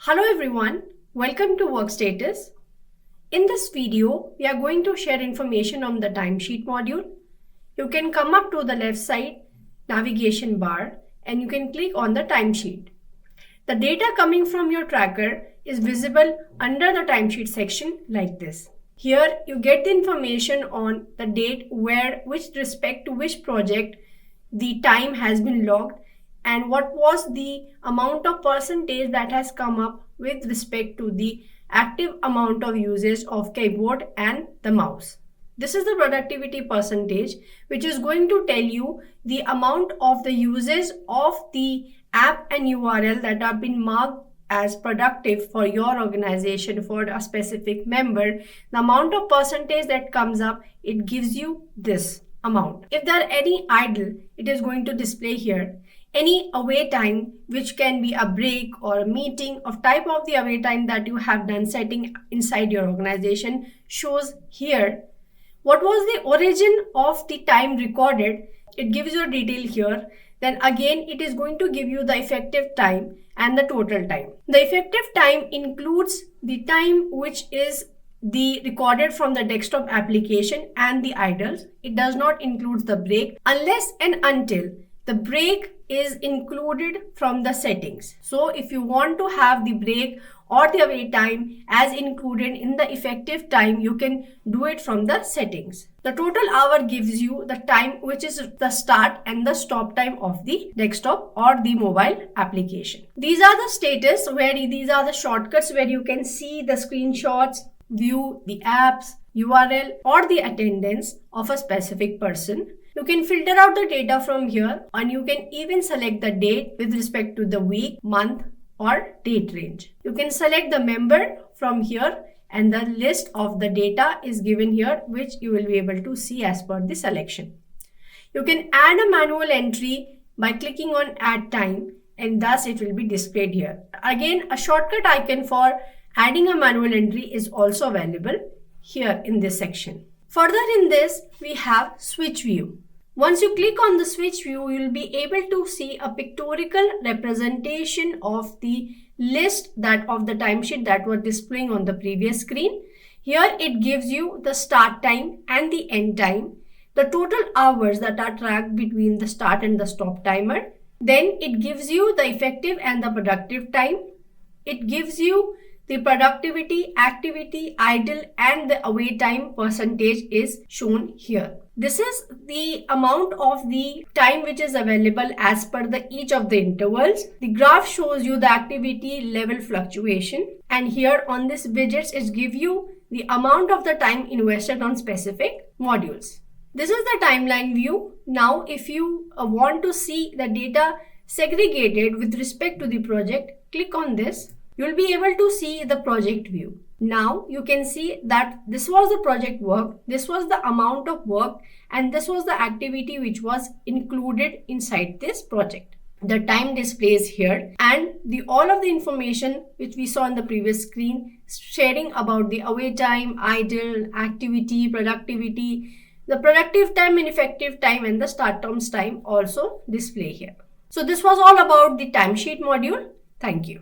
Hello everyone, welcome to Workstatus. In this video, we are going to share information on the Timesheet module. You can come up to the left side navigation bar and you can click on the timesheet. The data coming from your tracker is visible under the timesheet section like this. Here you get the information on the date with respect to which project the time has been logged and what was the amount of percentage that has come up with respect to the active amount of usage of keyboard and the mouse. This is the productivity percentage, which is going to tell you the amount of the usage of the app and URL that have been marked as productive for your organization, for a specific member. The amount of percentage that comes up, it gives you this amount. If there are any idle, it is going to display here. Any away time, which can be a break or a meeting, of type of the away time that you have done setting inside your organization, shows here. What was the origin of the time recorded? It gives you a detail here. Then again, it is going to give you the effective time and the total time. The effective time includes the time which is the recorded from the desktop application and the idles. It does not include the break unless and until the break is included from the settings. So if you want to have the break or the away time as included in the effective time, you can do it from the settings. The total hour gives you the time which is the start and the stop time of the desktop or the mobile application. These are the status these are the shortcuts where you can see the screenshots, view the apps, URL or the attendance of a specific person. You can filter out the data from here and you can even select the date with respect to the week, month or date range. You can select the member from here and the list of the data is given here, which you will be able to see as per the selection. You can add a manual entry by clicking on add time and thus it will be displayed here. Again, a shortcut icon for adding a manual entry is also available here in this section. Further in this, we have switch view. Once you click on the switch view, you will be able to see a pictorial representation of the list of the timesheet that was displaying on the previous screen. Here it gives you the start time and the end time, the total hours that are tracked between the start and the stop timer. Then it gives you the effective and the productive time. It gives you the productivity, activity, idle and the away time percentage is shown here. This is the amount of the time which is available as per each of the intervals. The graph shows you the activity level fluctuation and here on this widgets it gives you the amount of the time invested on specific modules. This is the timeline view. Now if you want to see the data segregated with respect to the project, click on this. You will be able to see the project view. Now you can see that this was the project work, this was the amount of work and this was the activity which was included inside this project. The time displays here and all of the information which we saw in the previous screen sharing about the away time, idle, activity, productivity, the productive time and effective time and the start terms time also display here. So this was all about the timesheet module. Thank you.